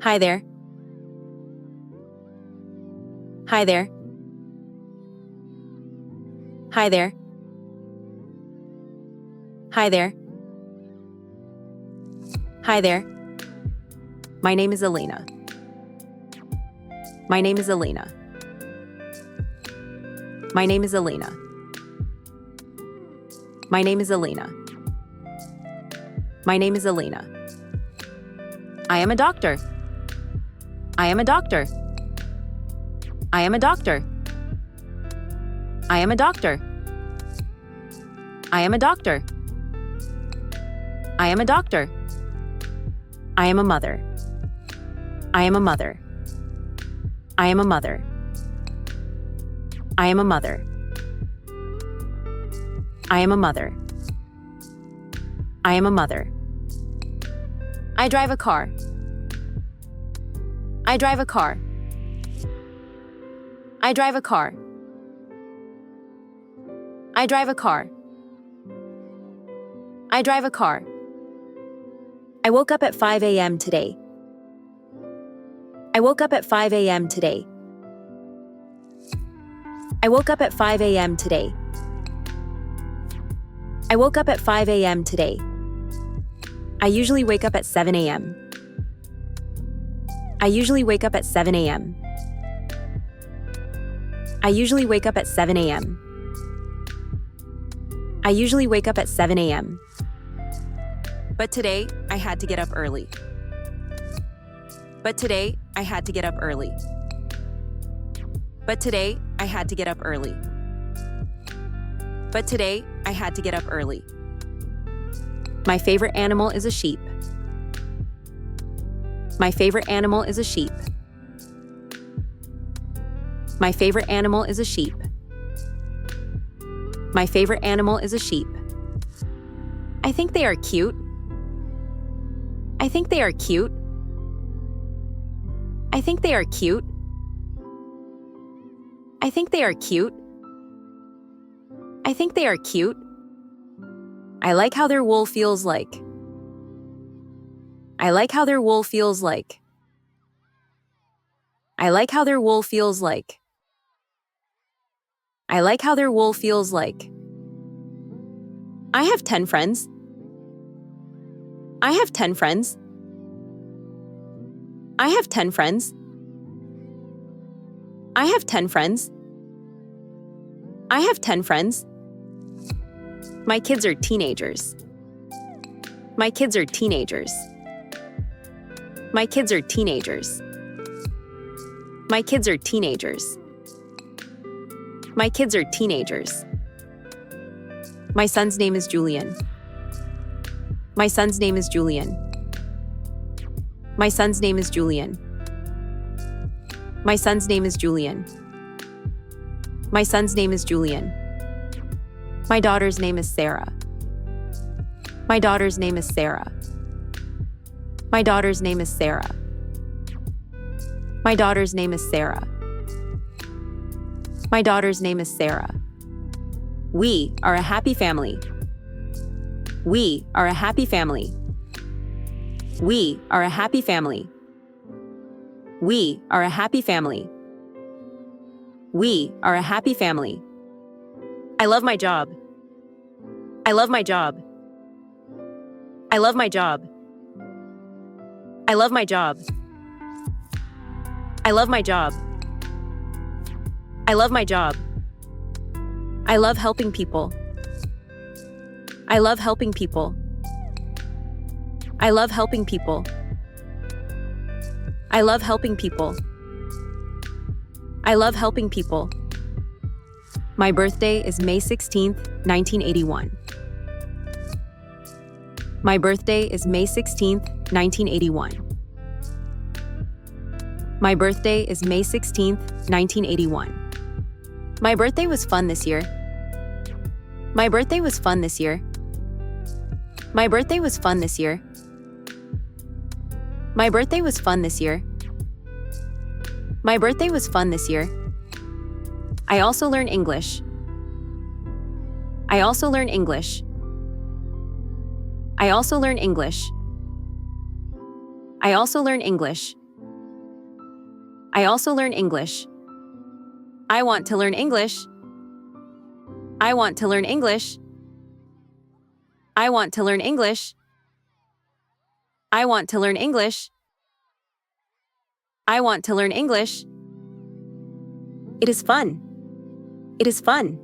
Hi there. Hi there. Hi there. Hi there. Hi there. My name is Elena. My name is Elena. My name is Elena. My name is Elena. My name is Elena. I am a doctor. I am a doctor. I am a doctor. I am a doctor. I am a doctor. I am a doctor. I am a mother. I am a mother. I am a mother. I am a mother. I am a mother. I am a mother. I drive a car. I drive a car. I drive a car. I drive a car. I drive a car. I woke up at 5 a.m. today. I woke up at 5 a.m. today. I woke up at 5 a.m. today. I woke up at 5 a.m. today. I usually wake up at 7 a.m. I usually wake up at 7 a.m. I usually wake up at 7 a.m. I usually wake up at 7 a.m. But today, I had to get up early. But today, I had to get up early. But today, I had to get up early. But today, I had to get up early. My favorite animal is a sheep. My favorite animal is a sheep. My favorite animal is a sheep. My favorite animal is a sheep. I think they are cute. I think they are cute. I think they are cute. I think they are cute. I think they are cute. I like how their wool feels like. I like how their wool feels like. I like how their wool feels like. I like how their wool feels like. I have 10 friends. I have 10 friends. I have 10 friends. I have 10 friends. I have 10 friends. My kids are teenagers. My kids are teenagers. My kids are teenagers. My kids are teenagers. My kids are teenagers. My son's name is Julian. My son's name is Julian. My son's name is Julian. My son's name is Julian. My son's name is Julian. My daughter's name is Sarah. My daughter's name is Sarah. My daughter's name is Sarah. My daughter's name is Sarah. My daughter's name is Sarah. We are a happy family. We are a happy family. We are a happy family. We are a happy family. We are a happy family. I love my job. I love my job. I love my job. I love my job. I love my job. I love my job. I love helping people. I love helping people. I love helping people. I love helping people. I love helping people. My birthday is May 16th, 1981. My birthday is May 16th, 1981. My birthday is May 16th, 1981. My birthday was fun this year. My birthday was fun this year. My birthday was fun this year. My birthday was fun this year. My birthday was fun this year. I also learn English. I also learn English. I also learn English. I also learn English. I also learn English. I want to learn English. I want to learn English. I want to learn English. I want to learn English. I want to learn English. It is fun. It is fun.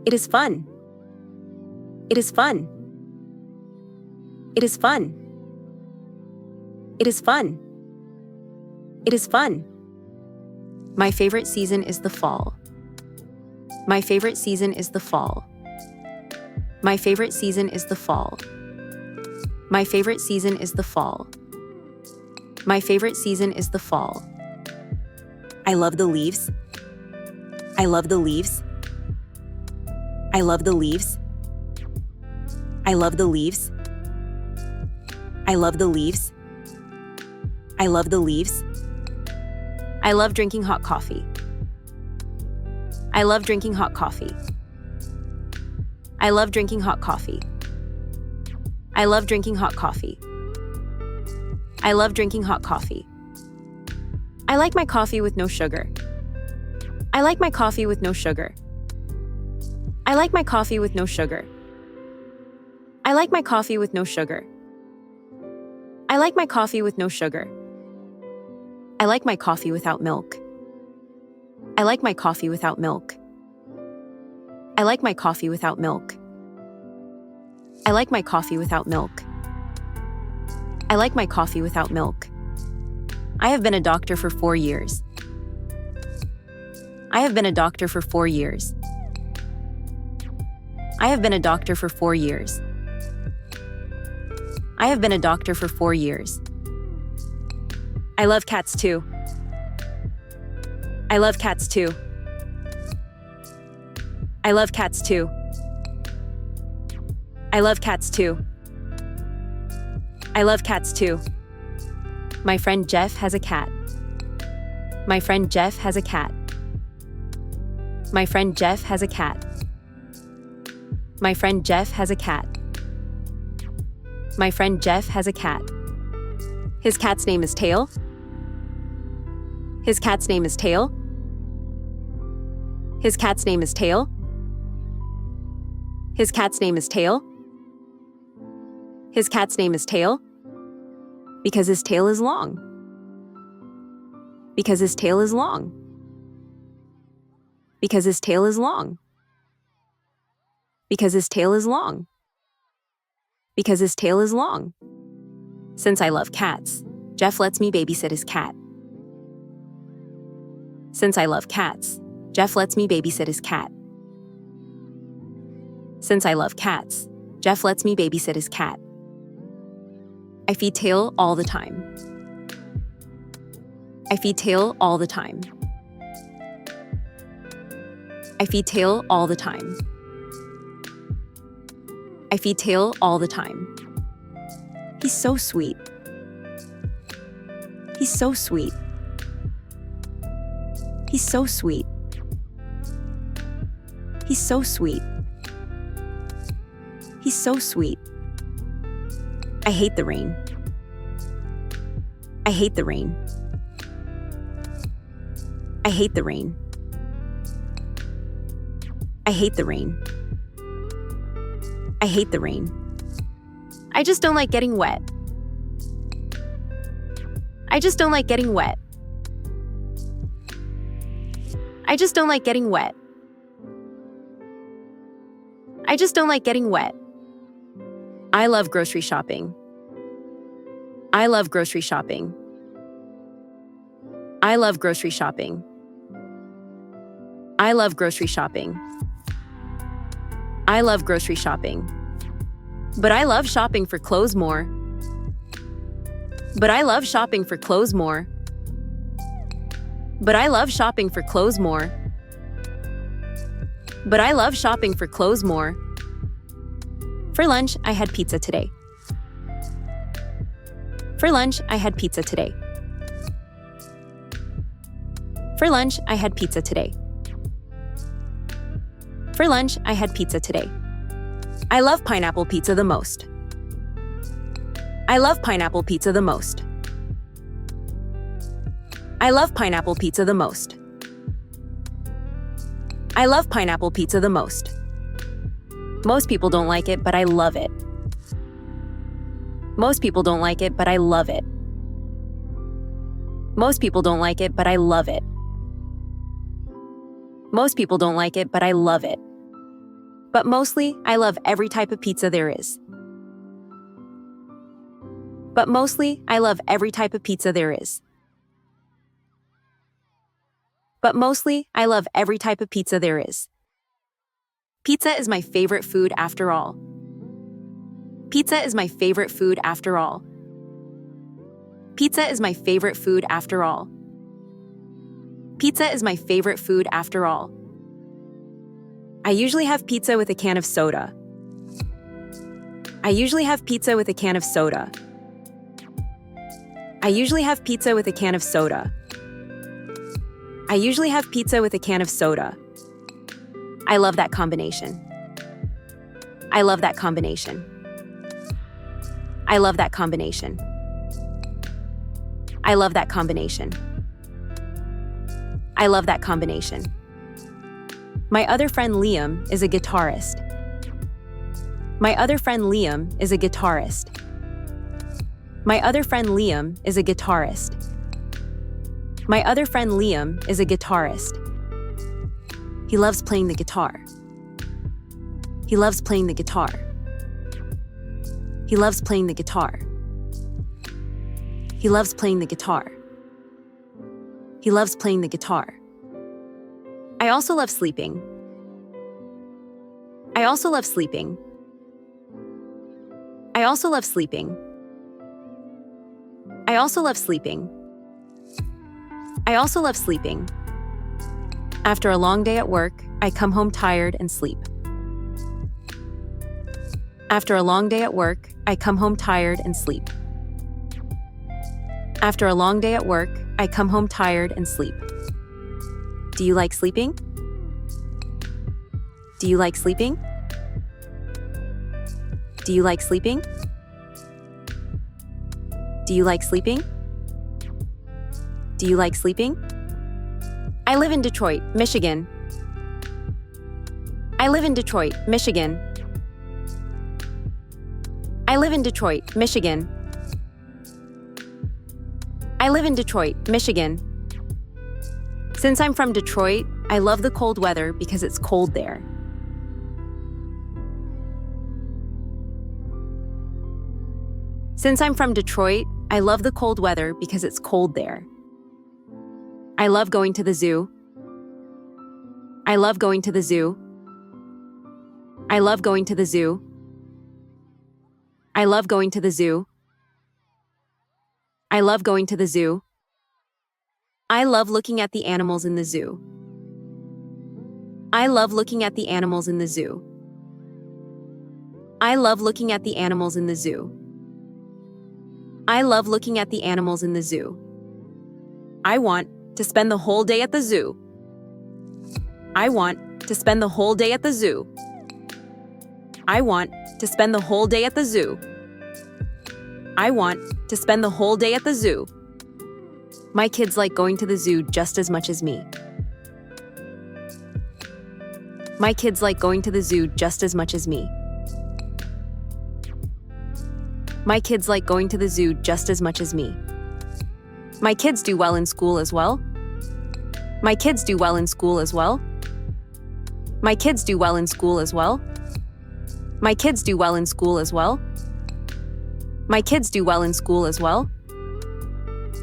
It is fun. It is fun. It is fun. It is fun. It is fun. My favorite season is the fall. My favorite season is the fall. My favorite season is the fall. My favorite season is the fall. My favorite season is the fall. I love the leaves. I love the leaves. I love the leaves. I love the leaves. I love the leaves. I love the leaves. I love drinking hot coffee. I love drinking hot coffee. I love drinking hot coffee. I love drinking hot coffee. I love drinking hot coffee. I like my coffee with no sugar. I like my coffee with no sugar. I like my coffee with no sugar. I like my coffee with no sugar. I like my coffee with no sugar. I like my coffee without milk. I like my coffee without milk. I like my coffee without milk. I like my coffee without milk. I like my coffee without milk. I have been a doctor for 4 years. I have been a doctor for 4 years. I have been a doctor for 4 years. I have been a doctor for 4 years. I love cats too. I love cats too. I love cats too. I love cats too. I love cats too. My friend Jeff has a cat. My friend Jeff has a cat. My friend Jeff has a cat. My friend Jeff has a cat. My friend Jeff has a cat. His cat's name is Tail. His cat's name is Tail. His cat's name is Tail. His cat's name is Tail. His cat's name is Tail. Because his tail is long. Because his tail is long. Because his tail is long. Because his tail is long. Because his tail is long. Since I love cats, Jeff lets me babysit his cat. Since I love cats, Jeff lets me babysit his cat. Since I love cats, Jeff lets me babysit his cat. I feed Tail all the time. I feed Tail all the time. I feed Tail all the time. I feed Tail all the time. He's so sweet. He's so sweet. He's so sweet. He's so sweet. He's so sweet. I hate the rain. I hate the rain. I hate the rain. I hate the rain. I hate the rain. I just don't like getting wet. I just don't like getting wet. I just don't like getting wet. I just don't like getting wet. I love grocery shopping. I love grocery shopping. I love grocery shopping. I love grocery shopping. I love grocery shopping. But I love shopping for clothes more. But I love shopping for clothes more. But I love shopping for clothes more. But I love shopping for clothes more. For lunch, I had pizza today. For lunch, I had pizza today. For lunch, I had pizza today. For lunch, I had pizza today. I love pineapple pizza the most. I love pineapple pizza the most. I love pineapple pizza the most. I love pineapple pizza the most. Most people don't like it, but I love it. Most people don't like it, but I love it. Most people don't like it, but I love it. Most people don't like it, but I love it. But mostly, I love every type of pizza there is. But mostly, I love every type of pizza there is. But mostly, I love every type of pizza there is. Pizza is my favorite food after all. Pizza is my favorite food after all. Pizza is my favorite food after all. Pizza is my favorite food after all. I usually have pizza with a can of soda. I usually have pizza with a can of soda. I usually have pizza with a can of soda. I usually have pizza with a can of soda. I love that combination. I love that combination. I love that combination. I love that combination. I love that combination. My other friend Liam is a guitarist. My other friend Liam is a guitarist. My other friend Liam is a guitarist. My other friend Liam is a guitarist. He loves playing the guitar. He loves playing the guitar. He loves playing the guitar. He loves playing the guitar. He loves playing the guitar. I also love sleeping. I also love sleeping. I also love sleeping. I also love sleeping. I also love sleeping. After a long day at work, I come home tired and sleep. After a long day at work, I come home tired and sleep. After a long day at work, I come home tired and sleep. Do you like sleeping? Do you like sleeping? Do you like sleeping? Do you like sleeping? Do you like sleeping? I live in Detroit, Michigan. I live in Detroit, Michigan. I live in Detroit, Michigan. I live in Detroit, Michigan. Since I'm from Detroit, I love the cold weather because it's cold there. Since I'm from Detroit, I love the cold weather because it's cold there. I love going to the zoo. I love going to the zoo. I love going to the zoo. I love going to the zoo. I love going to the zoo. I love looking at the animals in the zoo. I love looking at the animals in the zoo. I love looking at the animals in the zoo. I love looking at the animals in the zoo. I want to spend the whole day at the zoo. I want to spend the whole day at the zoo. I want to spend the whole day at the zoo. I want to spend the whole day at the zoo. My kids like going to the zoo just as much as me. My kids like going to the zoo just as much as me. My kids like going to the zoo just as much as me. My kids do well in school as well. My kids do well in school as well. My kids do well in school as well. My kids do well in school as well. My kids do well in school as well.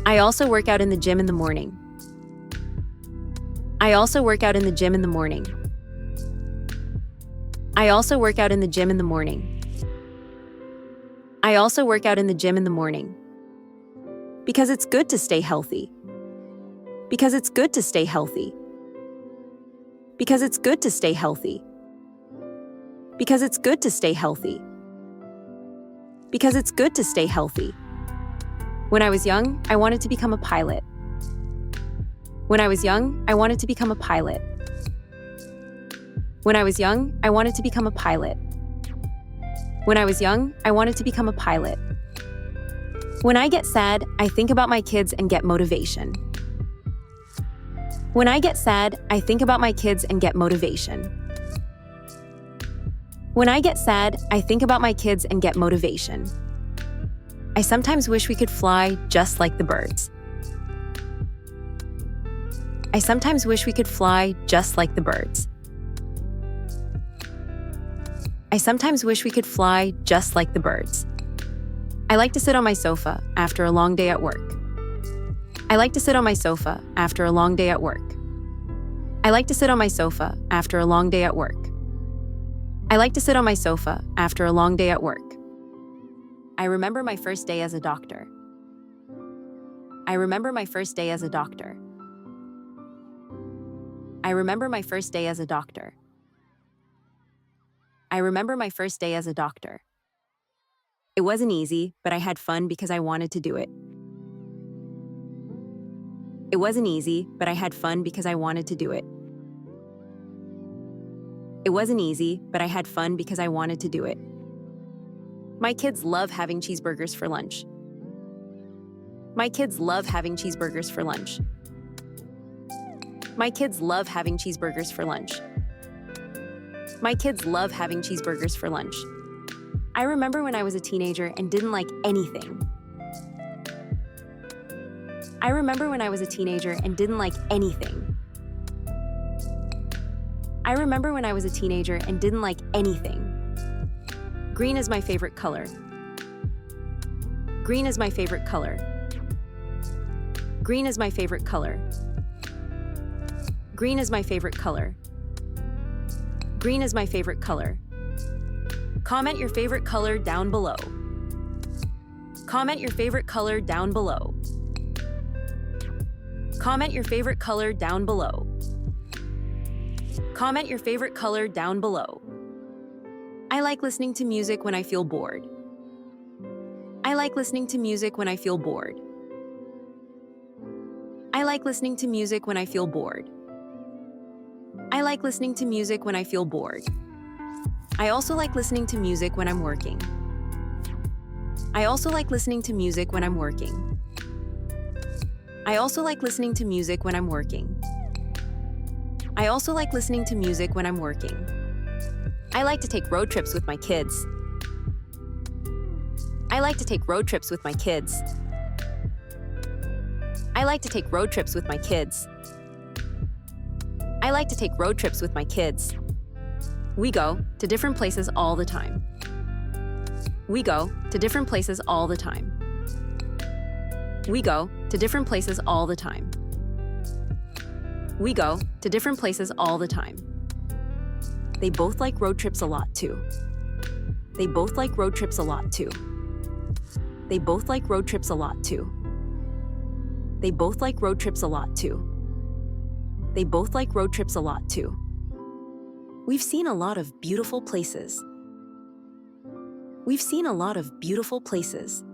I also work out in the gym in the morning. I also work out in the gym in the morning. I also work out in the gym in the morning. I also work out in the gym in the morning. Because it's good to stay healthy. Because it's good to stay healthy. Because it's good to stay healthy. Because it's good to stay healthy. Because it's good to stay healthy. When I was young, I wanted to become a pilot. When I was young, I wanted to become a pilot. When I was young, I wanted to become a pilot. When I was young, I wanted to become a pilot. When I get sad, I think about my kids and get motivation. When I get sad, I think about my kids and get motivation. When I get sad, I think about my kids and get motivation. I sometimes wish we could fly just like the birds. I sometimes wish we could fly just like the birds. I sometimes wish we could fly just like the birds. I like to sit on my sofa after a long day at work. I like to sit on my sofa after a long day at work. I like to sit on my sofa after a long day at work. I like to sit on my sofa after a long day at work. I remember my first day as a doctor. I remember my first day as a doctor. I remember my first day as a doctor. I remember my first day as a doctor. It wasn't easy, but I had fun because I wanted to do it. It wasn't easy, but I had fun because I wanted to do it. It wasn't easy, but I had fun because I wanted to do it. My kids love having cheeseburgers for lunch. My kids love having cheeseburgers for lunch. My kids love having cheeseburgers for lunch. My kids love having cheeseburgers for lunch. I remember when I was a teenager and didn't like anything. I remember when I was a teenager and didn't like anything. I remember when I was a teenager and didn't like anything. Green is my favorite color. Green is my favorite color. Green is my favorite color. Green is my favorite color. Green is my favorite color. Comment your favorite color down below. Comment your favorite color down below. Comment your favorite color down below. Comment your favorite color down below. I like listening to music when I feel bored. I like listening to music when I feel bored. I like listening to music when I feel bored. I like listening to music when I feel bored. I also like listening to music when I'm working. I also like listening to music when I'm working. I also like listening to music when I'm working. I also like listening to music when I'm working. I like to take road trips with my kids. I like to take road trips with my kids. I like to take road trips with my kids. I like to take road trips with my kids. We go to different places all the time. We go to different places all the time. We go to different places all the time. We go to different places all the time. They both like road trips a lot too. They both like road trips a lot too. They both like road trips a lot too. They both like road trips a lot too. They both like road trips a lot too. We've seen a lot of beautiful places. We've seen a lot of beautiful places.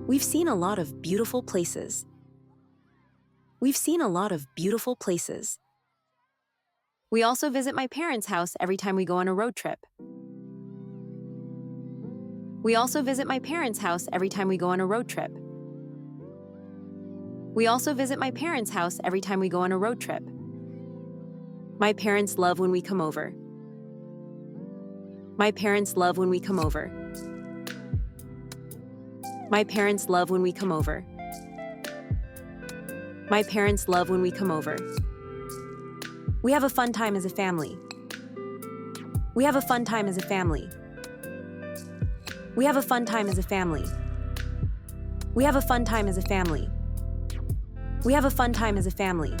We've seen a lot of beautiful places. We've seen a lot of beautiful places. We also visit my parents' house every time we go on a road trip. We also visit my parents' house every time we go on a road trip. We also visit my parents' house every time we go on a road trip. My parents love when we come over. My parents love when we come over. My parents love when we come over. My parents love when we come over. We have a fun time as a family. We have a fun time as a family. We have a fun time as a family. We have a fun time as a family. We have a fun time as a family.